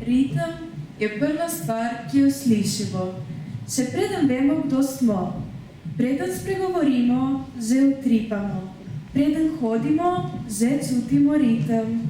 Ritem je prva stvar, ki jo slišimo. Še preden vemo, kdo smo. Preden spregovorimo, že utripamo. Preden hodimo, že čutimo ritem.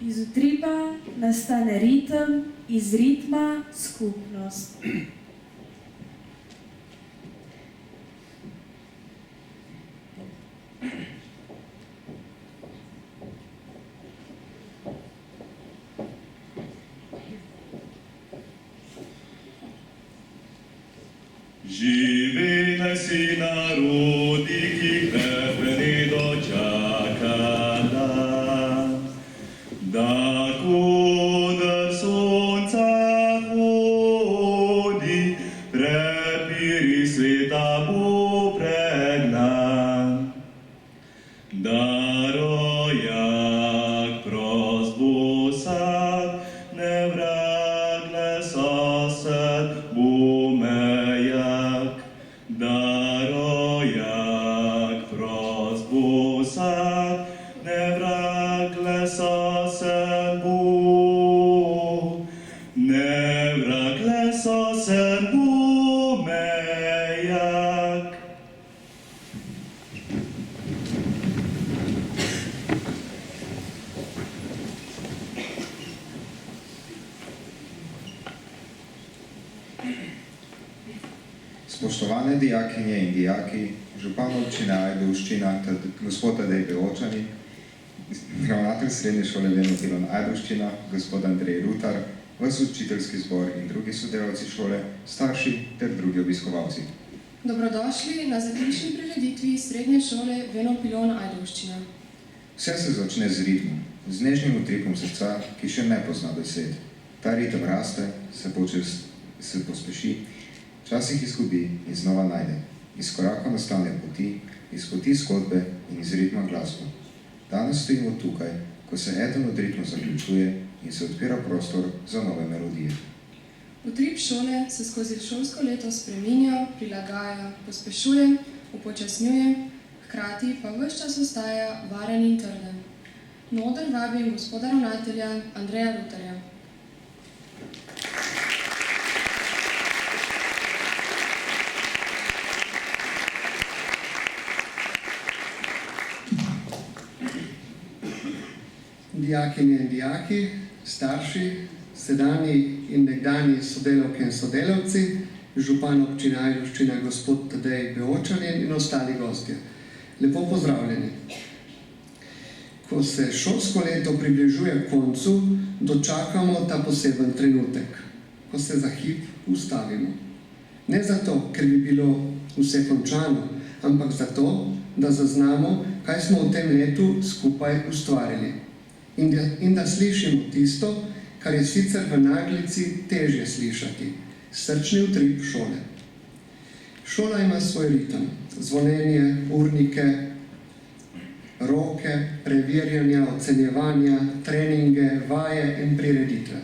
Iz utripa nastane ritem, iz ritma skupnost. Živi naj si narodi, ki krepeni dočakala, da kuder sonca hodi, prepiri sveta bo pregnan. Da rojak prost bo sad, ne vrag, ne sosed bo mejak. Da rojak prost bo sad, ne vrag, ne sosed bo. Ne vrag, ne sosed bo mejak. Spoštovane dijakinje in dijaki, župan občine Ajdovščina, gospod Tadej Beočani, ravnatelj srednje šole Veno Pilon Ajdovščina, gospod Andrej Rutar, vas učiteljski zbor in drugi sodelavci šole, starši ter drugi obiskovalci. Dobrodošli na zaključni prireditvi srednje šole Veno Pilon Ajdovščina. Vse se začne z ritmom, z nežnim utripom srca, ki še ne pozna besed. Ta ritem raste, se pospeši, včasih izgubi in znova najde. Iz koraka nastane poti, iz poti zgodbe in iz ritma glasbo. Danes stojimo tukaj, ko se eden od ritmov zaključuje in se odpira prostor za nove melodije. Utrip šole se skozi šolsko leto spreminja, prilagaja, pospešuje, upočasnjuje, hkrati pa ves čas ostaja varen in trden. Noter vabim gospoda ravnatelja Andreja Rutarja. Dijakinje in dijaki, starši, sedanji in nekdanji sodelavke in sodelavci, župan občine Ajdovščina gospod Tadej Beočanin in ostali gostje. Lepo pozdravljeni. Ko se šolsko leto približuje koncu, dočakamo ta poseben trenutek, ko se za hip ustavimo. Ne zato, ker bi bilo vse končano, ampak zato, da zaznamo, kaj smo v tem letu skupaj ustvarili. In da slišimo tisto, kar je sicer v naglici težje slišati, srčni utrip šole. Šola ima svoj ritem, zvonjenje, urnike, roke, preverjanja, ocenjevanja, treninge, vaje in prireditve.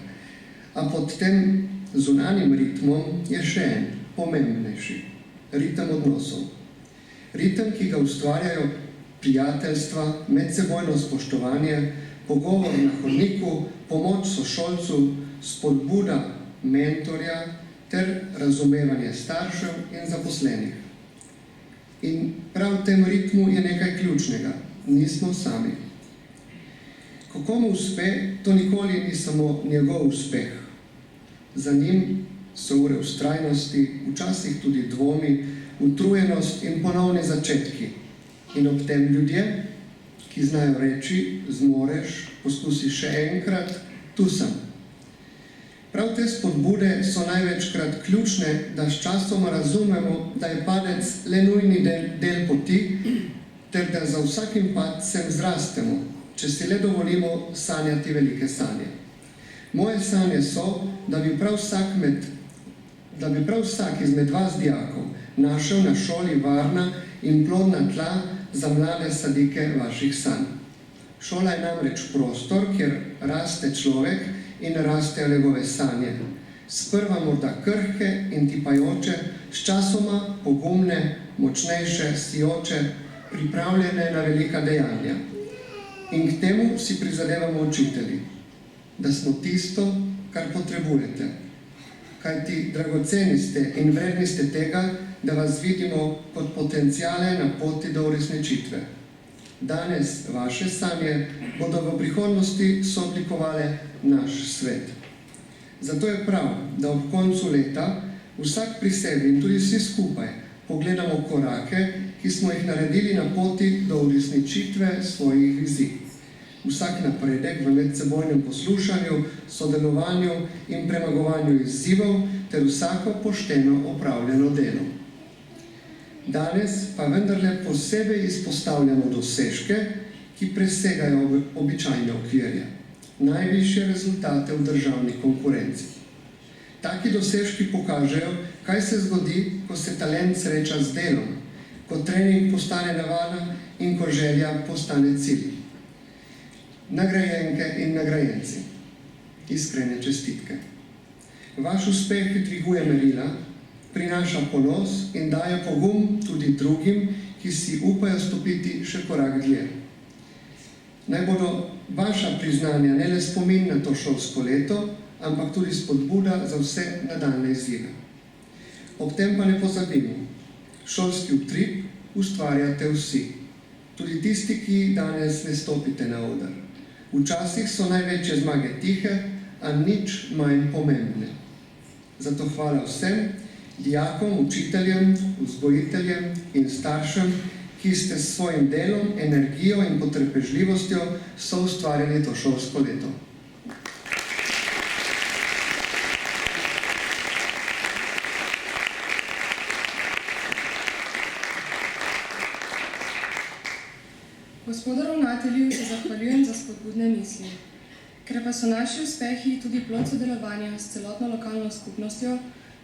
A pod tem zunanjim ritmom je še en, pomembnejši, ritem odnosov. Ritem, ki ga ustvarjajo prijateljstva, medsebojno spoštovanje, pogovor na hodniku, pomoč sošolcu, spodbuda mentorja ter razumevanje staršev in zaposlenih. In prav v tem ritmu je nekaj ključnega. Nismo sami. Ko komu uspe, to nikoli ni samo njegov uspeh. Za njim so ure vztrajnosti, včasih tudi dvomi, utrujenost in ponovni začetki. In ob tem ljudje, ki znajo reči, zmoreš, poskusi še enkrat, tu sem. Prav te spodbude so največkrat ključne, da s časoma razumemo, da je padec le nujni del poti, ter da za vsakim padcem zrastemo, če si le dovolimo sanjati velike sanje. Moje sanje so, da bi prav vsak izmed vas dijakov našel na šoli varna in plodna tla za mlade sadike vaših sanj. Šola je namreč prostor, kjer raste človek in rastejo njegove sanje. Sprva morda krhke in tipajoče, sčasoma pogumne, močnejše, sijoče, pripravljene na velika dejanja. In k temu si prizadevamo učitelji, da smo tisto, kar potrebujete. Kajti dragoceni ste in vredni ste tega, da vas vidimo kot potenciale na poti do uresničitve. Danes vaše sanje bodo v prihodnosti sooblikovale naš svet. Zato je prav, da ob koncu leta vsak pri sebi in tudi vsi skupaj pogledamo korake, ki smo jih naredili na poti do uresničitve svojih vizij. Vsak napredek v medsebojnem poslušanju, sodelovanju in premagovanju izzivov ter vsako pošteno opravljeno delo. Danes pa vendarle posebej izpostavljamo dosežke, ki presegajo običajne okvirje, najvišje rezultate v državni konkurenci. Taki dosežki pokažejo, kaj se zgodi, ko se talent sreča z delom, ko trening postane navada in ko želja postane cilj. Nagrajenke in nagrajenci, iskrene čestitke. Vaš uspeh dviguje merila, prinaša ponos in daje pogum tudi drugim, ki si upajo stopiti še korak dlje. Naj bodo vaša priznanja ne le spomin na to šolsko leto, ampak tudi spodbuda za vse nadaljne izzive. Ob tem pa ne pozabimo, šolski utrip ustvarjate vsi, tudi tisti, ki danes ne stopite na oder. Včasih so največje zmage tihe, a nič manj pomembne. Zato hvala vsem, dijakom, učiteljem, vzgojiteljem in staršem, ki ste s svojim delom, energijo in potrpežljivostjo soustvarjali to šolsko leto. Gospodu ravnatelju se zahvaljujem za spodbudne misli. Ker pa so naši uspehi tudi plod sodelovanja s celotno lokalno skupnostjo,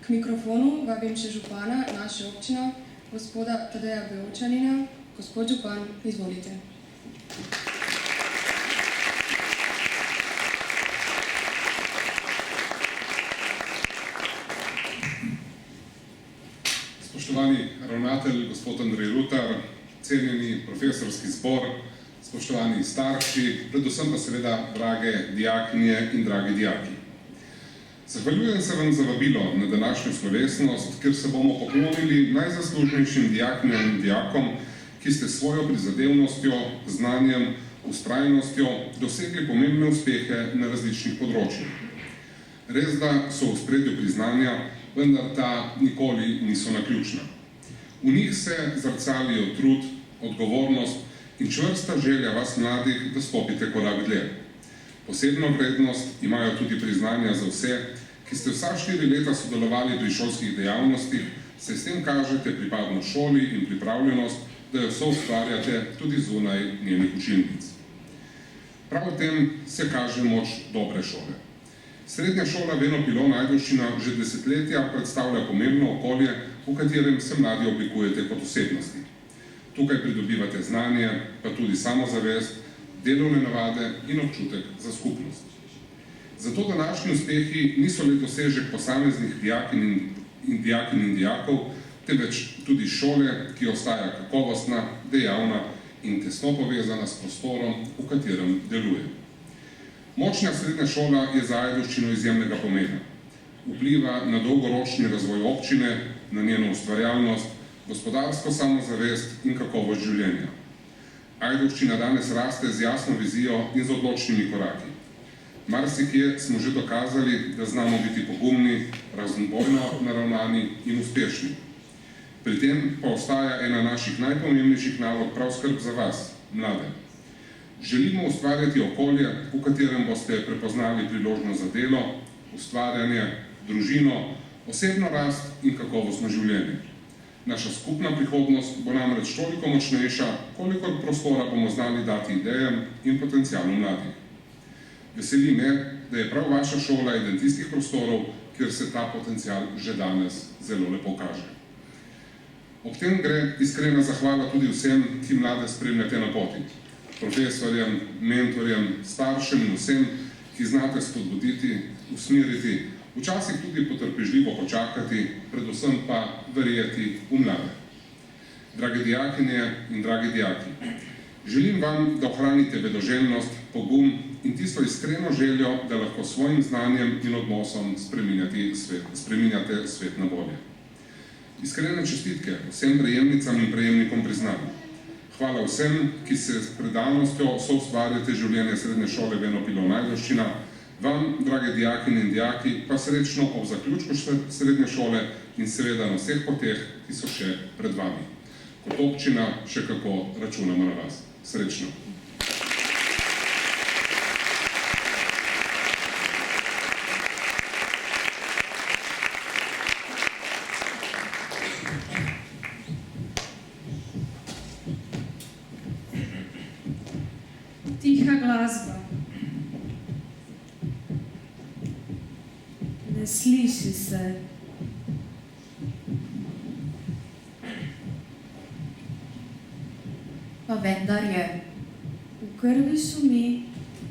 k mikrofonu vabim še župana naše občine, gospoda Tadeja Beočanina. Gospod župan, izvolite. Spoštovani ravnatelj, gospod Andrej Rutar, cenjeni profesorski zbor, spoštovani starši, predvsem pa seveda drage dijakinje in dragi dijaki. Zahvaljujem se vam za vabilo na današnjo slovesnost, kjer se bomo poklonili najzaslužnejšim dijakinjam in dijakom, ki ste svojo prizadevnostjo, znanjem, vztrajnostjo dosegli pomembne uspehe na različnih področjih. Res, da so v ospredju priznanja, vendar ta nikoli niso naključna. V njih se zrcalijo trud, odgovornost in čvrsta želja vas mladih, da stopite korak dlje. Posebno vrednost imajo tudi priznanja za vse, ki ste vsa 4 leta sodelovali pri šolskih dejavnostih, se s tem kažete pripadnost šoli in pripravljenost, da jo soustvarjate tudi zunaj njenih učilnic. Prav v tem se kaže moč dobre šole. Srednja šola Beno Pilon Ajdovščina že desetletja predstavlja pomembno okolje, v katerem se mladi oblikujete kot osebnosti. Tukaj pridobivate znanje, pa tudi samozavest, delovne navade in občutek za skupnost. Zato današnji uspehi niso le dosežek posameznih dijakinj in dijakov, temveč tudi šole, ki ostaja kakovostna, dejavna in tesno povezana s prostorom, v katerem deluje. Močna srednja šola je za Ajdovščino izjemnega pomena. vpliva na dolgoročni razvoj občine, na njeno ustvarjalnost, gospodarsko samozavest in kakovost življenja. Ajdovščina danes raste z jasno vizijo in z odločnimi koraki. Marsikje smo že dokazali, da znamo biti pogumni, raznobojno naravnani in uspešni. Pri tem pa ostaja ena naših najpomembnejših nalog prav skrb za vas, mlade. Želimo ustvarjati okolje, v katerem boste prepoznali priložnost za delo, ustvarjanje, družino, osebno rast in kakovostno življenje. Naša skupna prihodnost bo namreč toliko močnejša, kolikor prostora bomo znali dati idejam in potencialu mladih. Veseli me, da je prav vaša šola eden tistih prostorov, kjer se ta potencial že danes zelo lepo kaže. Ob tem gre iskrena zahvala tudi vsem, ki mlade spremljate na poti. Profesorjem, mentorjem, staršem in vsem, ki znate spodbuditi, usmeriti, včasih tudi potrpežljivo počakati, predvsem pa verjeti v mlade. Drage dijakinje in dragi dijaki, želim vam, da ohranite vedoželjnost, pogum in tisto iskreno željo, da lahko svojim znanjem in odnosom spreminjate svet na bolje. Iskrene čestitke vsem prejemnicam in prejemnikom priznanj. Hvala vsem, ki se s predanostjo soustvarjate življenje srednje šole Beno Pilon Ajdovščina. Vam, drage dijakinje in dijaki, pa srečno ob zaključku srednje šole in seveda na vseh poteh, ki so še pred vami. Kot občina še kako računamo na vas. Srečno! Tiha glasba. Ne sliši se. Pa vendar je. V krvi šumi,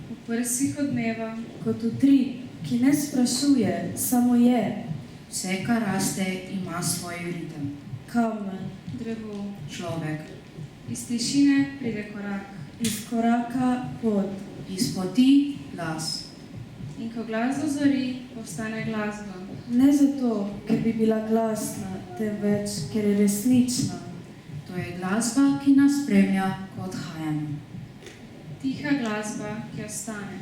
v prsih odmeva, kot utrip, ki ne sprašuje, samo je. Vse, kar raste, ima svoj ritem. Kamen, drevo, Človek. iz tišine pride korak, iz koraka pot. Iz poti glas. In ko glas zazori, postane glasba. Ne zato, ker bi bila glasna, temveč, ker je resnična. To je glasba, ki nas spremlja, ko odhajamo. Tiha glasba, ki ostane.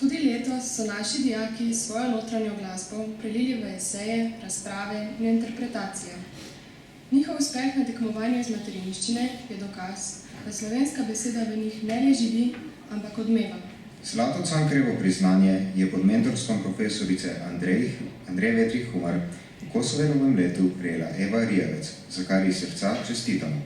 Tudi letos so naši dijaki svojo notranjo glasbo prelili v eseje, razprave in interpretacije. Njihov uspeh na tekmovanju iz materinščine je dokaz, da slovenska beseda v njih ne le živi, ampak odmeva. Zlato Cankarjevo priznanje je pod mentorstvom profesorice Andreje Vetrih Humar v Kosovenovem letu prejela Eva Rijavec, za kar iz srca čestitamo.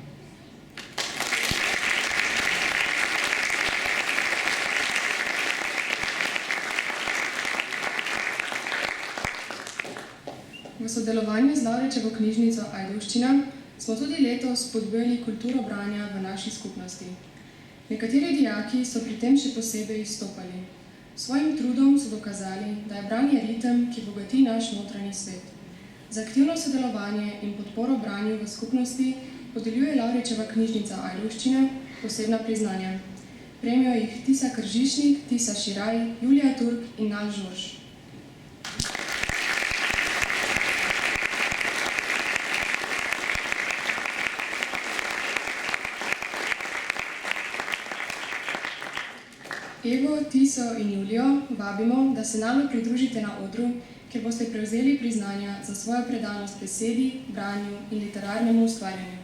V sodelovanju z Lavričevo knjižnico Ajdovščina smo tudi letos spodbujali kulturo branja v naši skupnosti. Nekateri dijaki so pri tem še posebej izstopali. S svojim trudom so dokazali, da je branje ritem, ki bogati naš notranji svet. Za aktivno sodelovanje in podporo branju v skupnosti podeljuje Lavričeva knjižnica Ajdovščina posebna priznanja. Prejmejo jih Tisa Kržišnik, Tisa Širaj, Julija Turk in Nal Žorž. Evo, Tiso in Julijo vabimo, da se name pridružite na odru, kjer boste prevzeli priznanja za svojo predanost besedi, branju in literarnemu ustvarjanju.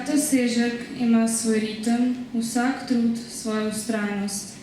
dosežek ima svoj ritem, vsak trud svojo vztrajnost.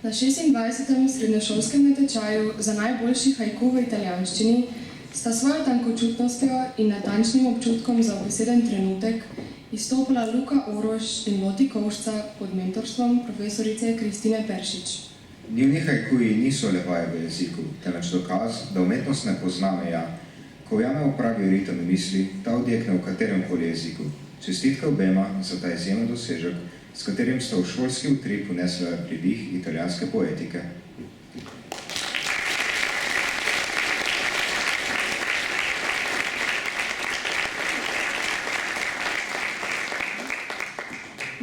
Na 26. srednješolskem natečaju za najboljši haiku v italijanščini sta svojo tankočutnostjo in natančnim občutkom za beseden trenutek izstopila Luka Oroš in Loti Kovšca pod mentorstvom profesorice Kristine Peršič. Njuni haikuji niso le vaje v jeziku, temveč dokaz, da umetnost ne pozna meja. Ko ujame v pravi ritem misli, ta odjekne v katerem koli jeziku. Čestitke obema za ta izjemen dosežek, s katerim sta v šolski utrip vnesla pridih italijanske poetike.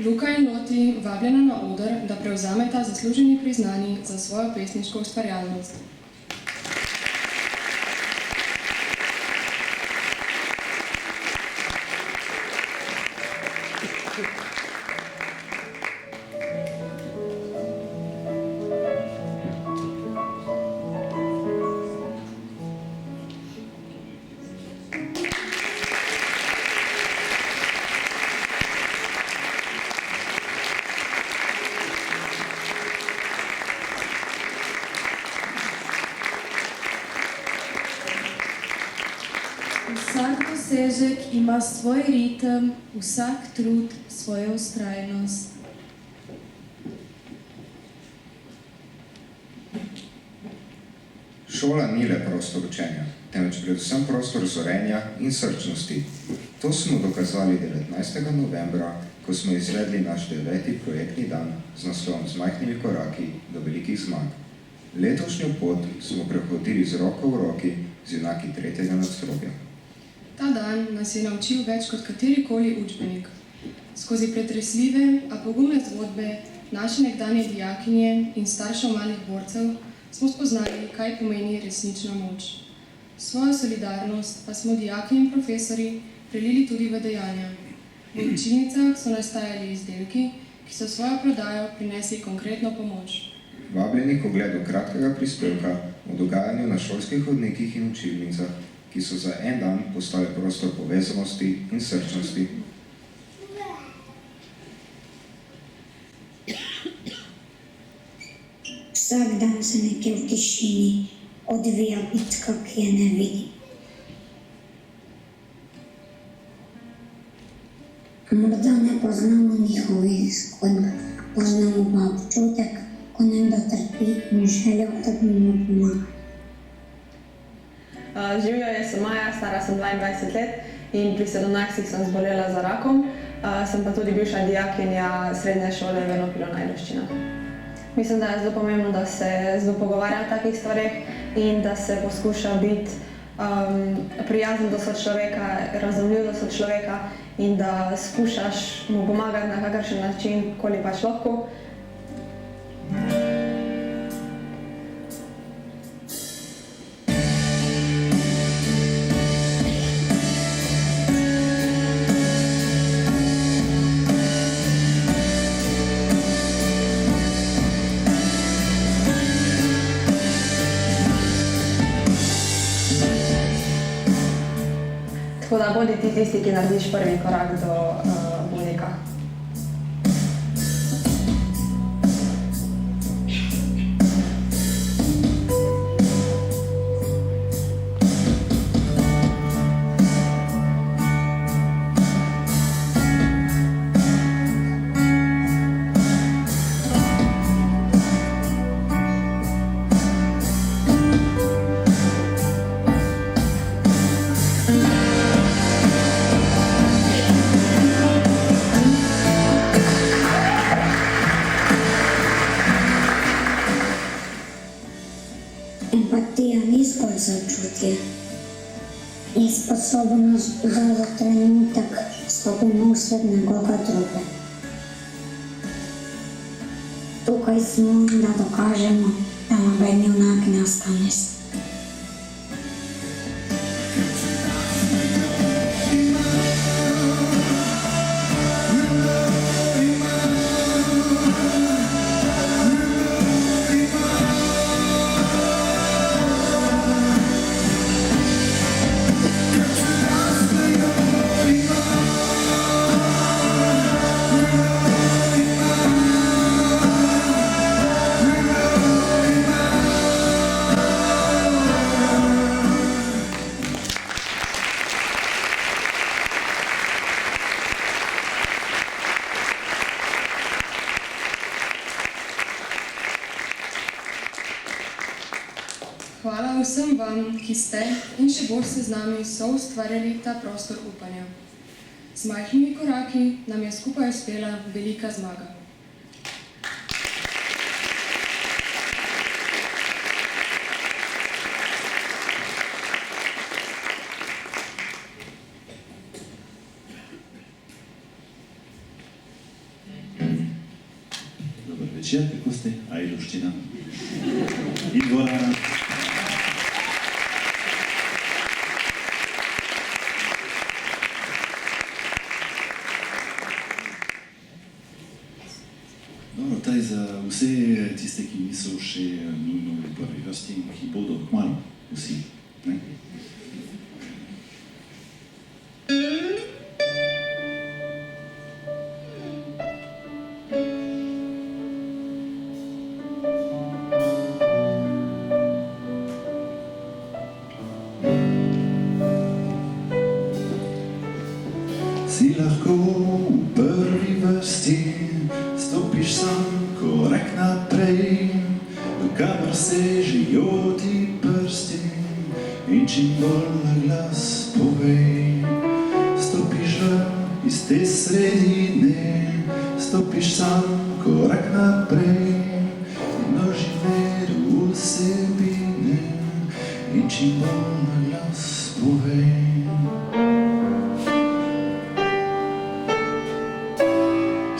Luka in Loti vabljena na oder, da prevzameta zasluženi priznani za svojo pesniško ustvarjalnost. Vsak dosežek ima svoj ritem, vsak trud svojo ustrajnost. Šola ni le prostor učenja, temveč predvsem prostor zorenja in srčnosti. To smo dokazali 19. novembra, ko smo izvedli naš 9. projektni dan z naslovom Z majhnimi koraki do velikih zmag. Letošnjo pot smo prehodili z roko v roki z junaki 3. nadstropja. Ta dan nas je naučil več kot katerikoli učbenik. Skozi pretresljive, a pogumne zgodbe naše nekdanje dijakinje in staršev malih borcev smo spoznali, kaj pomeni resnična moč. Svojo solidarnost pa smo dijaki in profesori prelili tudi v dejanja. V učilnicah so nastajali izdelki, ki so svojo prodajo prinesli konkretno pomoč. Vabljeni k ogledu kratkega prispevka o dogajanju na šolskih hodnikih in učilnicah, ki so za en dan postale prostor povezanosti in srčnosti. Vsak dan se nekje v tišini odvija bitka, ki je ne vidi. Morda ne poznamo njihovih zgodb, poznamo pa občutek, ko nekdo trpi in željo, da bi mu pomagali. Živijo, jaz sem Maja, stara sem 22 let in pri 17 sem zbolela za rakom, sem pa tudi bivša dijakinja srednje šole v Enopilu na Ajdovščinah. Mislim, da je zelo pomembno, da se zelo pogovarja o takih stvareh in da se poskuša biti prijazen do sočloveka, razumljiv do sočloveka in da skušaš mu pomagati na kakršen način, koli pač lahko. Tako da bodi ti tisti, ki narediš prvi korak do bolnika. Empatija ni zgolj začutje, je sposobnost, da za trenutek stopimo v svet nekoga druge. Tukaj smo, da dokažemo, da noben junak ne ostane sam. Hvala vsem vam, ki ste in še boste z nami soustvarjali ta prostor upanja. Z majhnimi koraki nam je skupaj uspela velika zmaga. Dobar večer, kako ste? Ajdovščina. In dvorana. Dobro, taj za vse tiste, ki niso še nujno v prvi vrsti in ki bodo kmalu vsi. Ne? ti lahko v prvi vrsti stopiš sam korak naprej, kamor sežejo ti prsti in čim bolj na glas povej. Stopiš iz te sredine, stopiš sam korak naprej in množi veru vsebine in čim bolj na glas povej.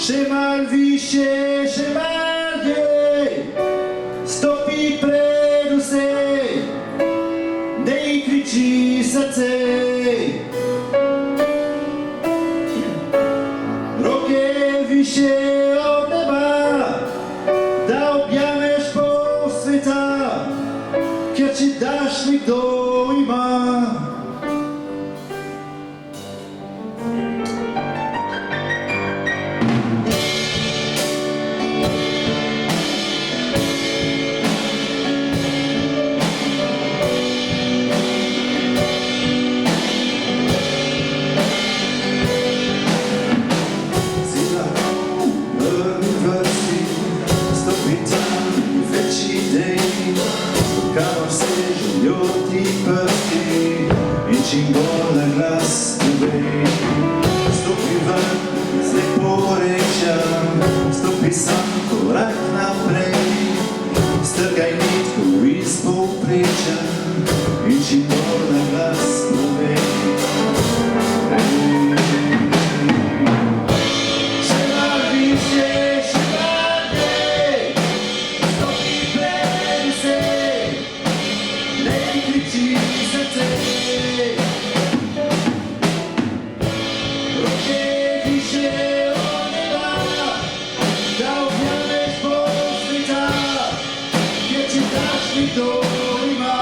Še mal više, še mal jej, stopi pred vse, dej kriči srce. Roke više od neba, da objameš pol sveta, ker če daš nekdo ima. Kamor sežejo ti prsti in čim bolj na glas povej. Stopi ven z leporečja, stopi sam korak naprej, strgaj nitko iz povprečja in čim bolj na glas povej. Še mal više, še mal jej, stopi pred vse, roke više od neba, da objameš pol sveta, ker če daš nekdo ima.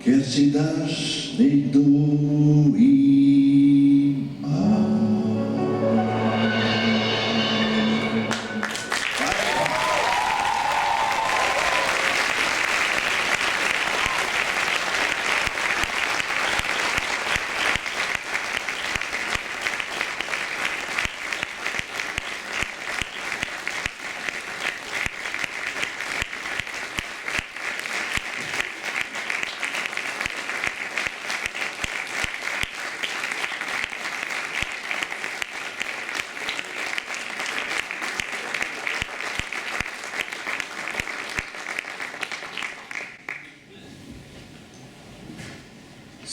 Ker če daš nekdo ima.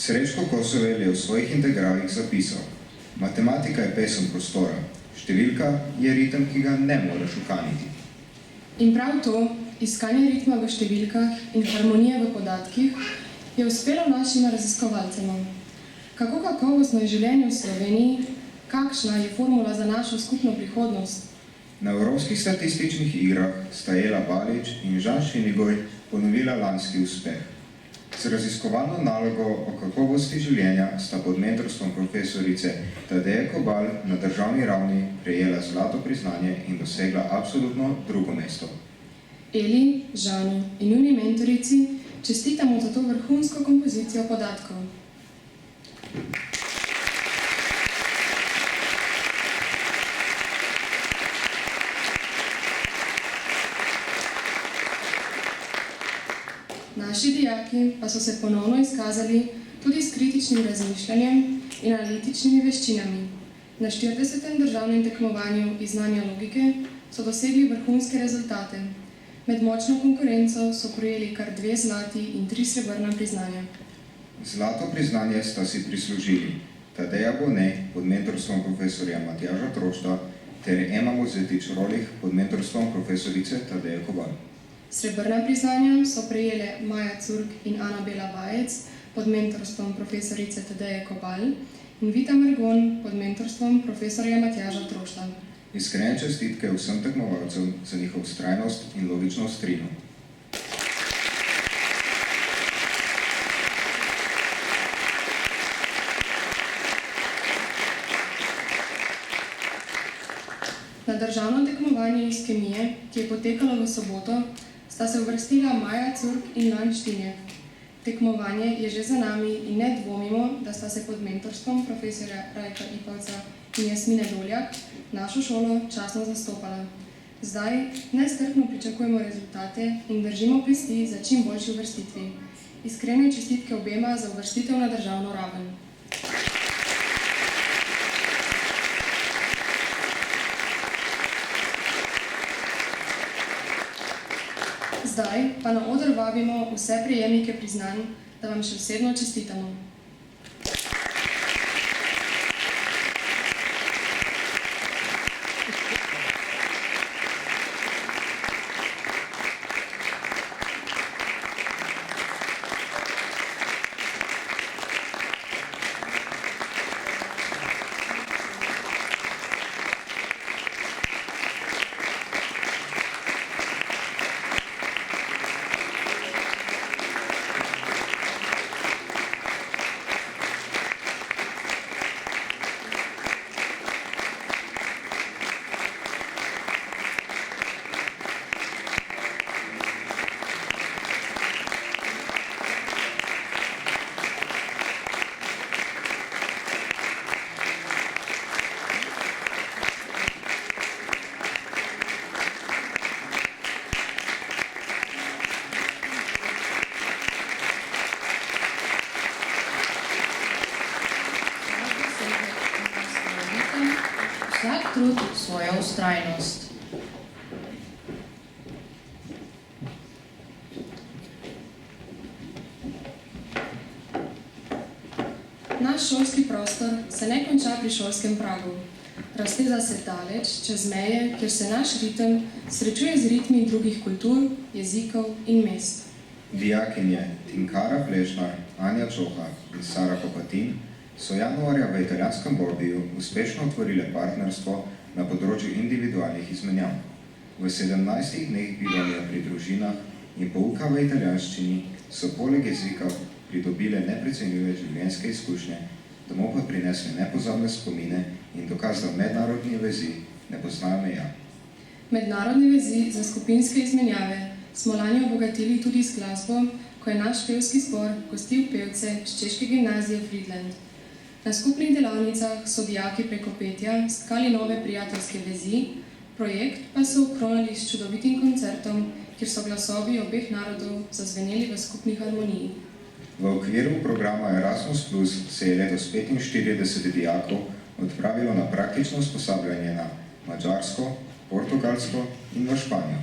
Srečko Kosovel je v svojih integralih zapisal: matematika je pesem prostora, številka je ritem, ki ga ne moreš ukaniti. In prav to, iskanje ritma v številkah in harmonije v podatkih, je uspelo našim raziskovalcem. Kako kakovostno je življenje v Sloveniji, kakšna je formula za našo skupno prihodnost? Na Evropskih statističnih igrah sta Ela Balič in Žan Šinigoj ponovila lanski uspeh. Z raziskovalno nalogo o kakovosti življenja sta pod mentorstvom profesorice Tadeje Kobal na državni ravni prejela zlato priznanje in dosegla absolutno drugo mesto. Eli, Žanu in njuni mentorici čestitamo za to vrhunsko kompozicijo podatkov. Naši dijaki pa so se ponovno izkazali tudi s kritičnim razmišljanjem in analitičnimi veščinami. Na 40. državnem tekmovanju iz znanja logike so dosegli vrhunske rezultate. Med močno konkurenco so prejeli kar 2 zlati in 3 srebrna priznanja. Zlato priznanje sta si prislužili Tadeja Bone pod mentorstvom profesorja Matjaža Trošta ter Ema Mozetič-Rolih pod mentorstvom profesorice Tadeje Kobal. Srebrna priznanja so prejele Maja Curk in Anabela Vajec pod mentorstvom profesorice Tadeje Kobal in Vita Mergon pod mentorstvom profesorja Matjaža Trošta. Iskrene čestitke vsem tekmovalcem za njihov vztrajnost in logično ostrino. Na državno tekmovanje iz kemije, ki je potekalo v soboto, sta se uvrstila Maja Curk in Lan Štinjek. Tekmovanje je že za nami in ne dvomimo, da sta se pod mentorstvom profesorja Rajka Ipavca in Jasmine Doljak našo šolo častno zastopala. Zdaj nestrpno pričakujemo rezultate in držimo pesti za čim boljši uvrstitvi. Iskrene čestitke obema za uvrstitev na državno raven. Zdaj pa na oder vabimo vse prejemnike priznanj, da vam še osebno čestitamo. Vsak trud, svoja vztrajnost. Naš šolski prostor se ne konča pri šolskem pragu. Razteza se daleč, čez meje, kjer se naš ritem srečuje z ritmi drugih kultur, jezikov in mest. Dijakinje Tinkara Plešnar, Anja Čoha in Sara Kopatin so januarja v italijanskem Bobbiju uspešno otvorile partnerstvo na področju individualnih izmenjav. V 17 dneh bivanja pri družinah in pouka v italijanščini so poleg jezika pridobile neprecenljive življenjske izkušnje, domov pa prinesli nepozabne spomine in dokaz, da mednarodne vezi ne poznajo meja. Mednarodne vezi za skupinske izmenjave smo lani obogatili tudi z glasbo, ko je naš pevski zbor gostil pevce z češke gimnazije Friedland. Na skupnih delavnicah so dijaki preko petja stkali nove prijateljske vezi, projekt pa so okronali s čudovitim koncertom, kjer so glasovi obeh narodov zazveneli v skupni harmoniji. V okviru programa Erasmus Plus se je letos 45 dijakov odpravilo na praktično usposabljanje na Madžarsko, Portugalsko in v Španijo.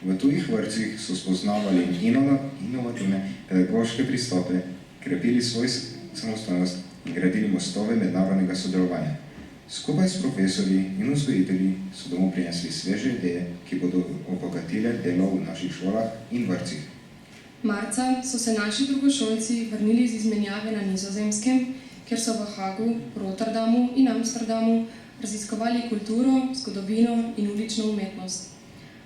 V tujih vrtcih so spoznavali inovativne pedagoške pristope, krepili svoj samostojnost in gradili mostove mednarodnega sodelovanja. Skupaj s profesorji in vzgojitelji so domov prinesli sveže ideje, ki bodo obogatile delo v naših šolah in vrtcih. Marca so se naši drugošolci vrnili z izmenjave na Nizozemskem, kjer so v Hagu, Rotterdamu in Amsterdamu raziskovali kulturo, zgodovino in ulično umetnost.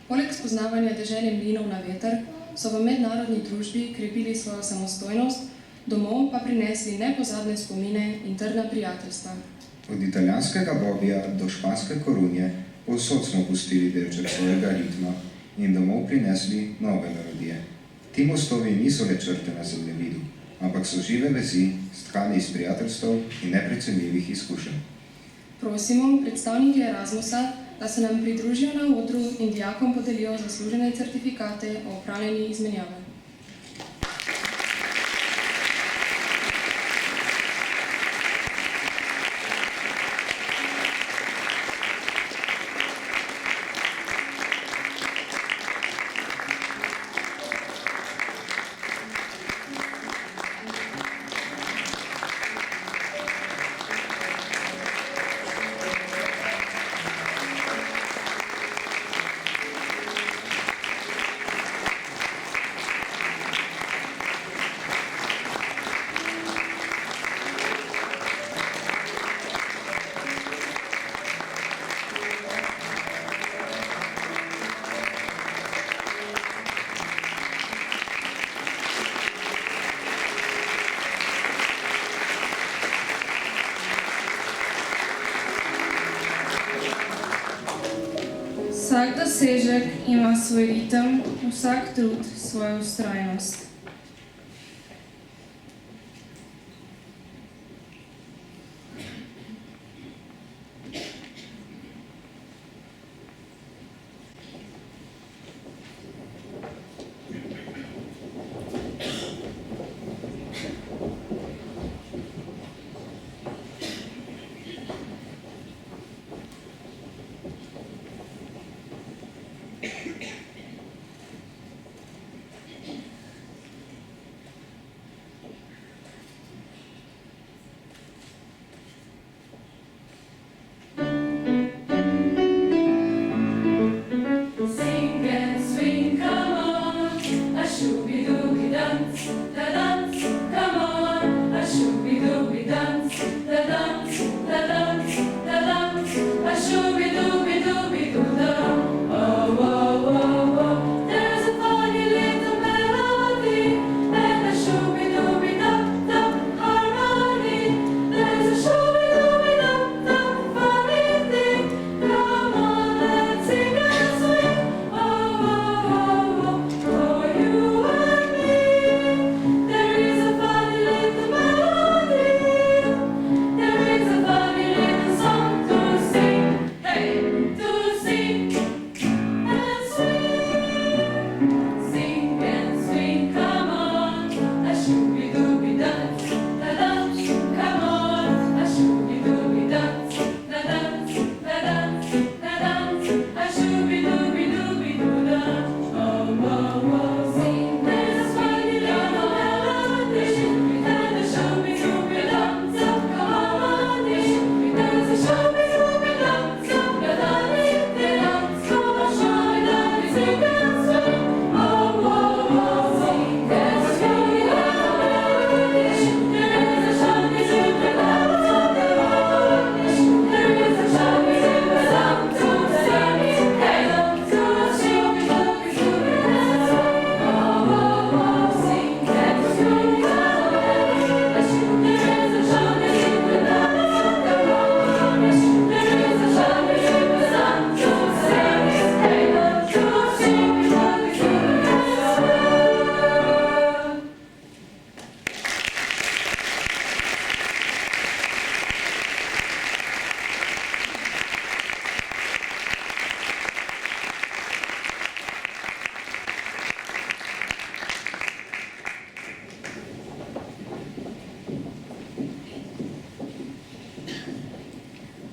Poleg spoznavanja dežele mlinov na veter so v mednarodni družbi krepili svojo samostojnost, domov pa prinesli nepozabne spomine in trdna prijateljstva. Od italijanskega Bobbija do španske Korunje povsod smo pustili delček svojega ritma in domov prinesli nove melodije. Ti mostovi niso le črte na zemljevidu, ampak so žive vezi, stkane iz prijateljstev in neprecenljivih izkušenj. Prosimo predstavnike Erasmusa, da se nam pridružijo na odru in dijakom podelijo zaslužene certifikate o opravljeni izmenjave. Vsak dosežek ima svoj ritem, vsak trud svojo vztrajnost.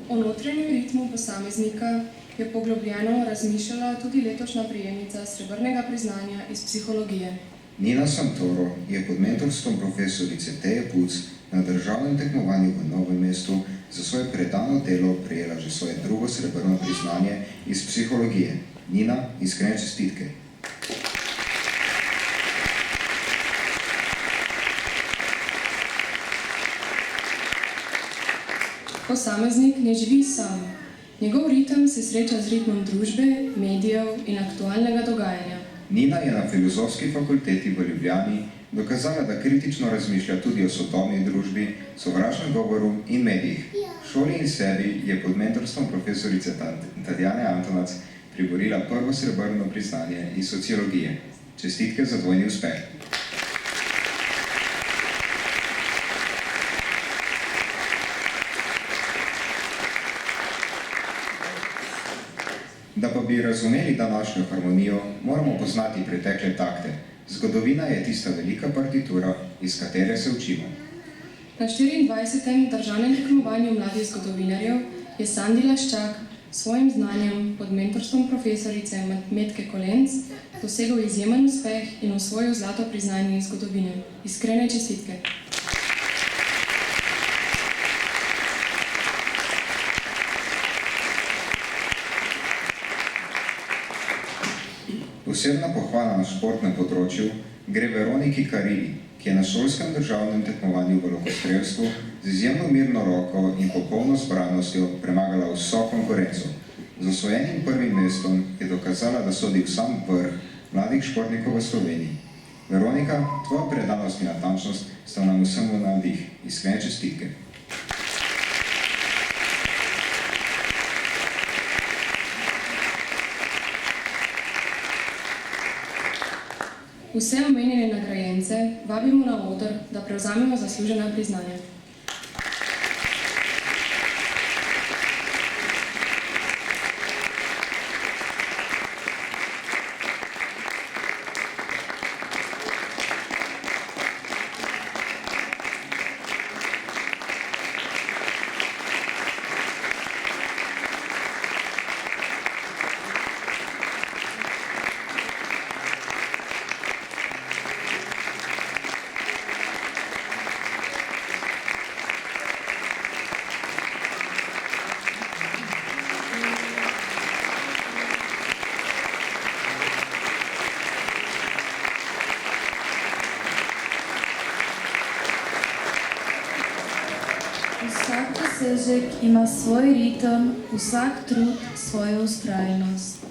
O notranjem ritmu posameznika je poglobljeno razmišljala tudi letošnja prejemnica srebrnega priznanja iz psihologije. Nina Santoro je pod mentorstvom profesorice Teje Puc na državnem tekmovanju v Novem mestu za svoje predano delo prejela že svoje drugo srebrno priznanje iz psihologije. Nina, iskrene čestitke. Posameznik ne živi sam. Njegov ritem se sreča z ritmom družbe, medijev in aktualnega dogajanja. Nina je na Filozofski fakulteti v Ljubljani dokazala, da kritično razmišlja tudi o sodobni družbi, sovražnem govoru in medijih. Šoli in sebi je pod mentorstvom profesorice Tatjane Antonac priborila prvo srebrno priznanje iz sociologije. Čestitke za dvojni uspeh. Da pa bi razumeli današnjo harmonijo, moramo poznati pretekle takte. Zgodovina je tista velika partitura, iz katere se učimo. Na 24. državnem tekmovanju mladih zgodovinarjev je Sandi Laščak s svojim znanjem pod mentorstvom profesorice Metke Kolenc dosegel izjemen uspeh in osvojil zlato priznanje iz zgodovine. Iskrene čestitke. Posebna pohvala na športnem področju gre Veroniki Karili, ki je na šolskem državnem tekmovanju v lokostrelstvu z izjemno mirno roko in popolno zbranostjo premagala vso konkurenco. Z osvojenim prvim mestom je dokazala, da sodi v sam vrh mladih športnikov v Sloveniji. Veronika, tvoja predanost in natančnost sta nam vsem v navdih. Iskrene čestitke. Vse omenjene nagrajence vabimo na oder, da prevzamemo zaslužena priznanja. Vsak dosežek ima svoj ritem, vsak trud svojo ustrajnost.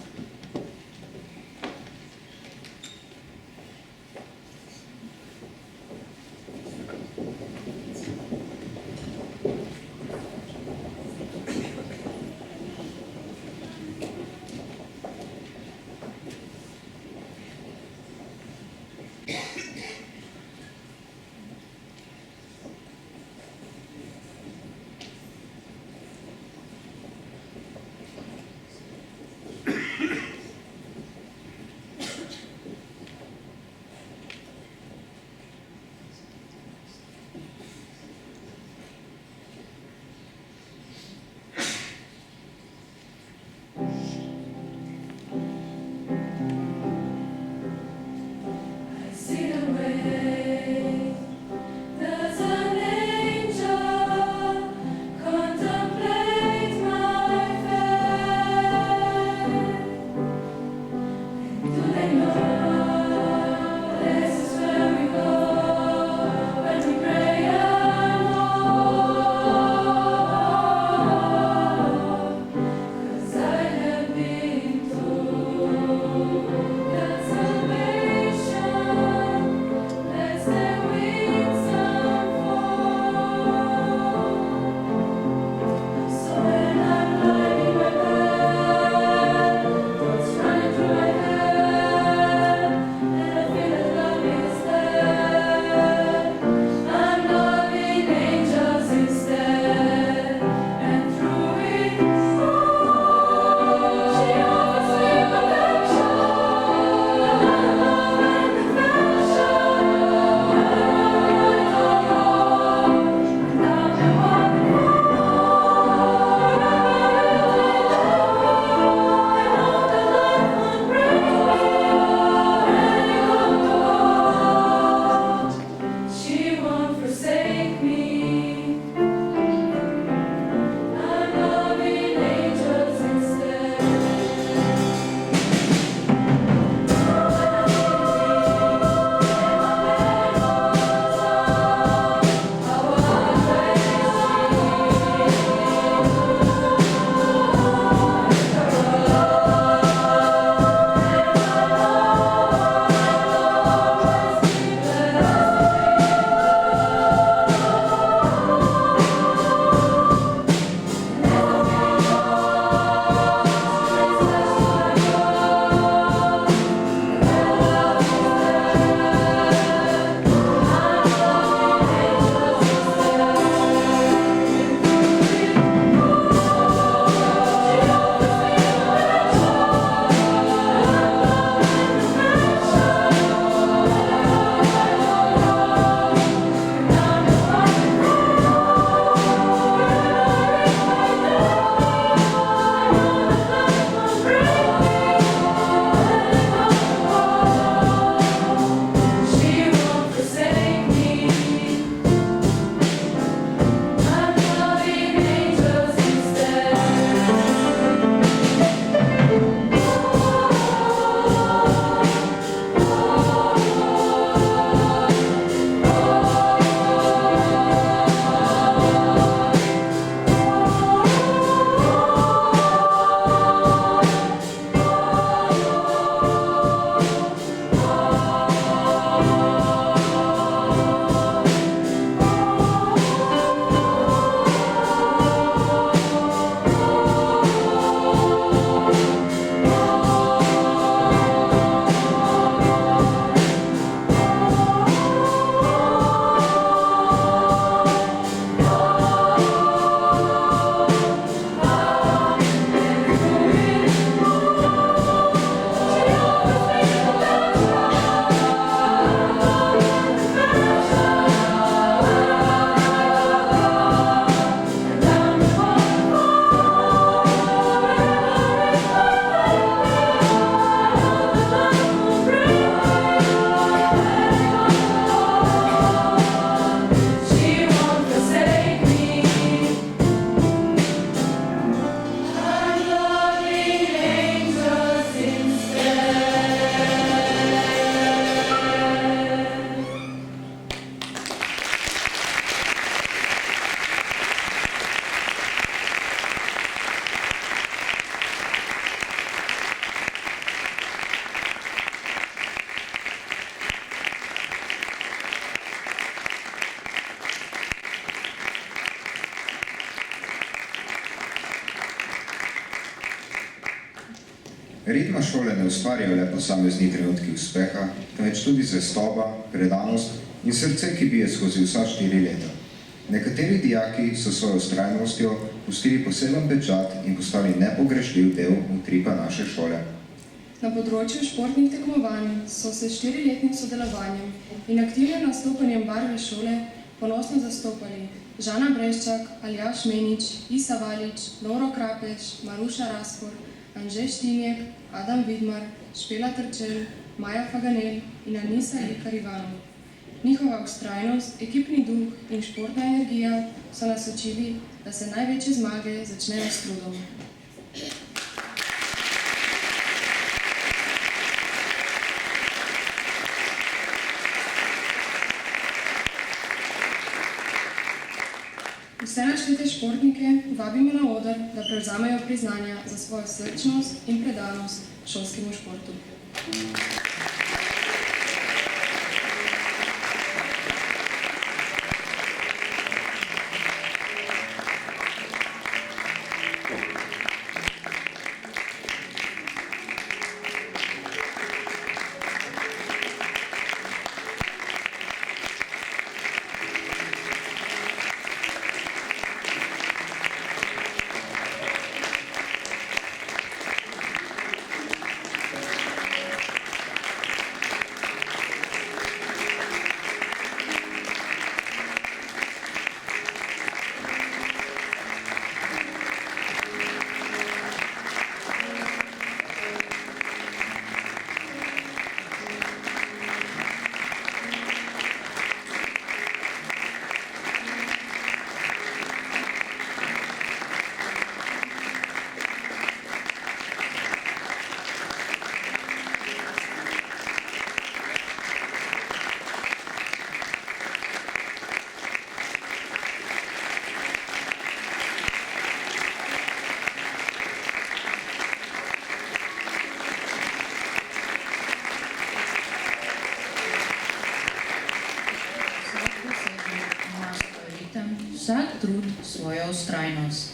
Ritma šole ne ustvarjajo le posamezni trenutki uspeha, temveč tudi zvestoba, predanost in srce, ki bije skozi vsa 4 leta. Nekateri dijaki so svojo vztrajnostjo pustili poseben pečat in postali nepogrešljiv del utripa naše šole. Na področju športnih tekmovanj so se s 4-letnim sodelovanjem in aktivnim nastopanjem barve šole ponosno zastopali Žana Breščak, Aljaž Menič, Isa Valič, Lovro Krapeš, Maruša Raspor, Anže Štinjek, Adam Vidmar, Špela Trčel, Maja Faganel in Anisa Likar Ivanov. Njihova vztrajnost, ekipni duh in športna energija so nas učili, da se največje zmage začnejo s trudom. Vse naštete športnike vabimo na oder, da prevzamejo priznanja za svojo srčnost in predanost šolskemu športu. Vsak trud svojo vztrajnost.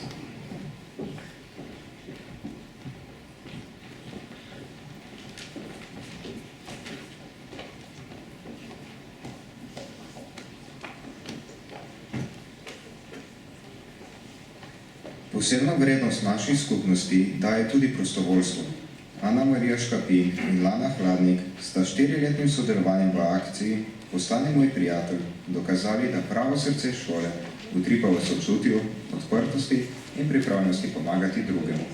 Posebno vrednost naših skupnosti daje tudi prostovoljstvo. Ana Marija Škapin in Lana Hladnik sta 4-letnim sodelovanjem v akciji Postani moj prijatelj dokazali, da pravo srce šole utripa v sočutju, odprtosti in pripravljenosti pomagati drugemu.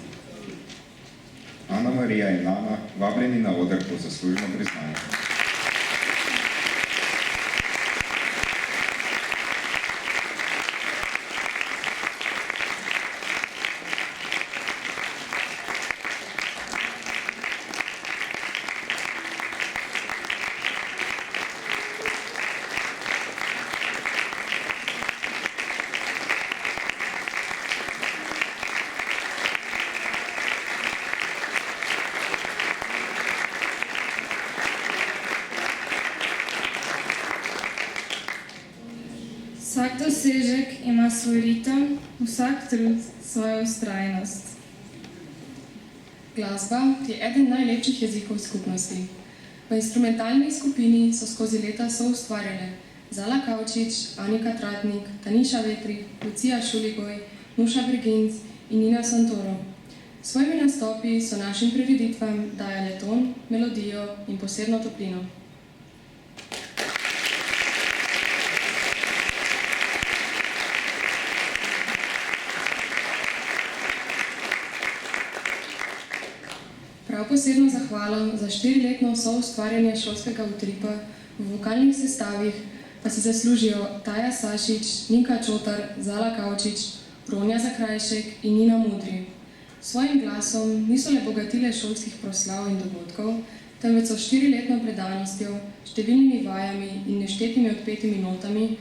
Ana Marija in Lana vabljeni na oder po zasluženo priznanje. Vsak dosežek ima svoj ritem, vsak trud svojo vztrajnost. Glasba je eden najlepših jezikov skupnosti. V instrumentalni skupini so skozi leta soustvarjale Zala Kavčič, Anika Tratnik, Taniša Vetrik, Lucija Šuligoj, Nuša Breginc in Nina Santoro. S svojimi nastopi so našim prireditvam dajale ton, melodijo in posebno toplino. Prav posebno zahvalo za 4-letno soustvarjanje šolskega utripa v vokalnih sestavih pa si zaslužijo Taja Sašič, Ninka Čotar, Zala Kavčič, Ronja Zakrajšek in Nina Mudri. S svojim glasom niso le bogatile šolskih proslav in dogodkov, temveč so 4-letno predanostjo, številnimi vajami in neštetimi odpetimi notami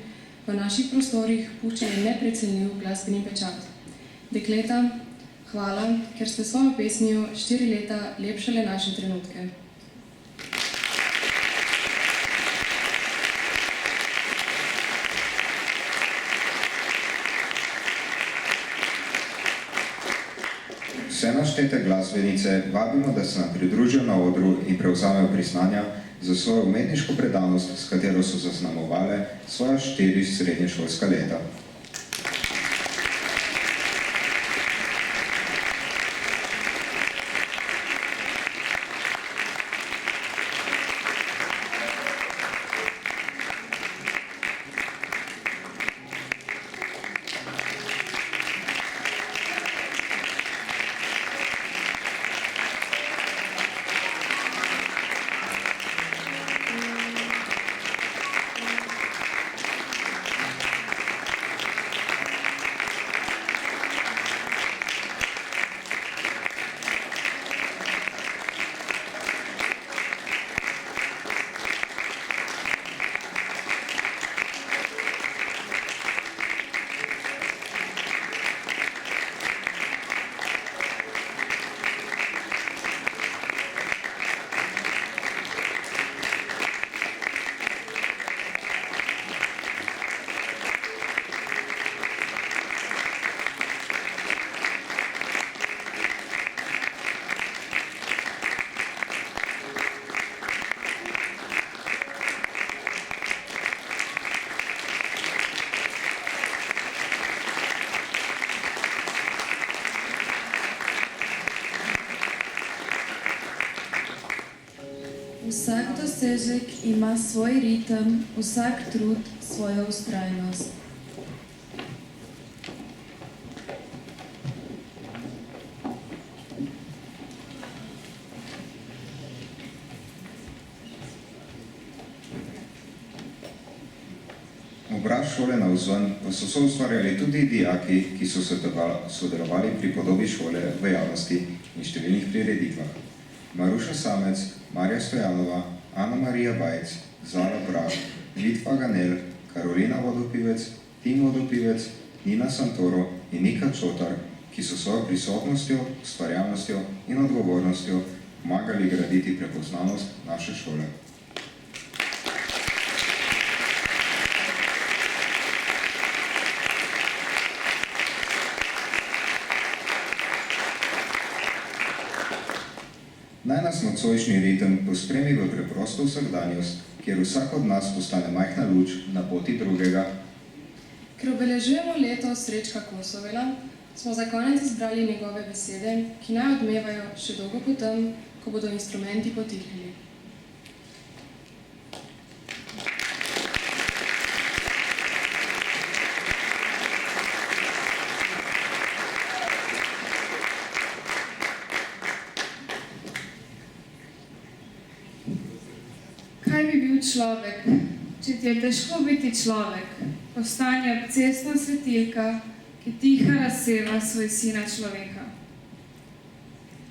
v naših prostorih puščali neprecenljiv glasbeni pečat. Dekleta, hvala, ker ste svojo pesmijo 4 leta lepšale naše trenutke. Vse naštete glasbenice vabimo, da se nam pridružijo na odru in prevzamejo priznanja za svojo umetniško predanost, s katero so zaznamovale svoja 4 srednješolska leta. Vsak dosežek ima svoj ritem, vsak trud svojo vztrajnost. Obraz šole navzven pa so soustvarjali tudi dijaki, ki so sodelovali pri podobi šole v javnosti in številnih prireditvah. Maruša Samec, Marja Stojanova, Ana Marija Bajc, Zala Brah, Litva Ganel, Karolina Vodopivec, Tim Vodopivec, Nina Santoro in Nika Čotar, ki so svojo prisotnostjo, ustvarjalnostjo in odgovornostjo pomagali graditi prepoznavnost naše šole. Naj nas nocojšnji ritem pospremi v preprosto vsakdanjost, kjer vsak od nas postane majhna luč na poti drugega. Ker obeležujemo leto Srečka Kosovela, smo za konec izbrali njegove besede, ki naj odmevajo še dolgo potem, ko bodo instrumenti potihnili. Kaj bi bil človek, če ti je težko biti človek, postane cestna svetilka, ki tiho razseva svoj sina človeka.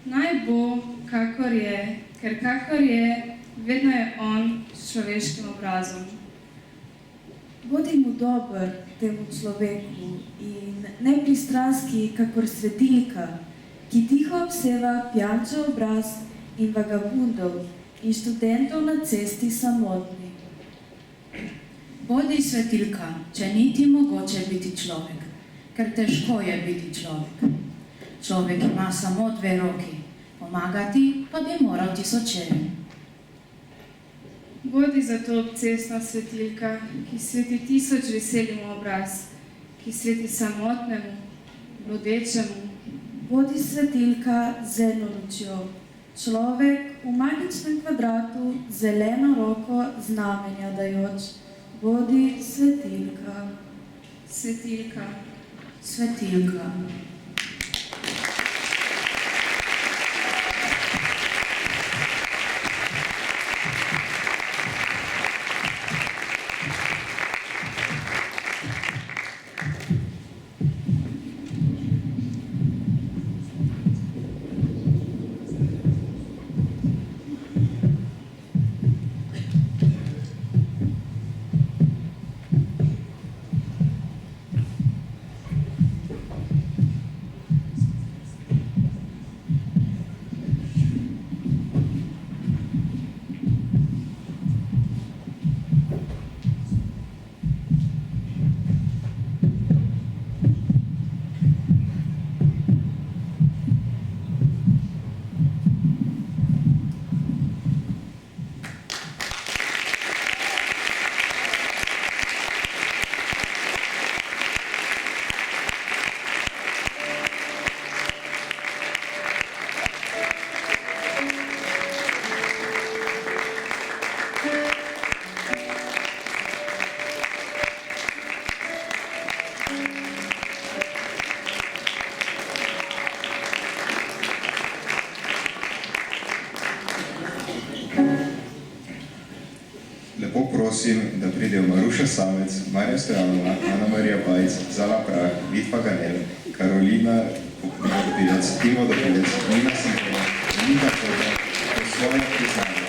Naj bo, kakor je, ker kakor je, vedno je on s človeškim obrazom. Bodi mu dober temu človeku in nepristranski, kakor svetilka, ki tiho obseva pijančev obraz in vagabundov, in študentov na cesti samotni. Bodi svetilka, če ni ti mogoče biti človek, ker težko je biti človek. Človek ima samo 2 roki, pomagati pa bi moral tisočeri. Bodi zato cestna svetilka, ki sveti 1000 veselim obraz, ki sveti samotnemu, blodečemu. Bodi svetilka z eno lučjo, človek v magičnem kvadratu, zeleno roko znamenja dajoč. Bodi svetilka. Svetilka. Svetilka. prosim, da pridejo Maruša Samec, Marja Stojanova, Ana Marija Bajc, Zala Prah, Vitva Ganel, Karolina Dopilec, Timo Dopilec, Nina Simkova, Nina Koda, po svoje priznanje.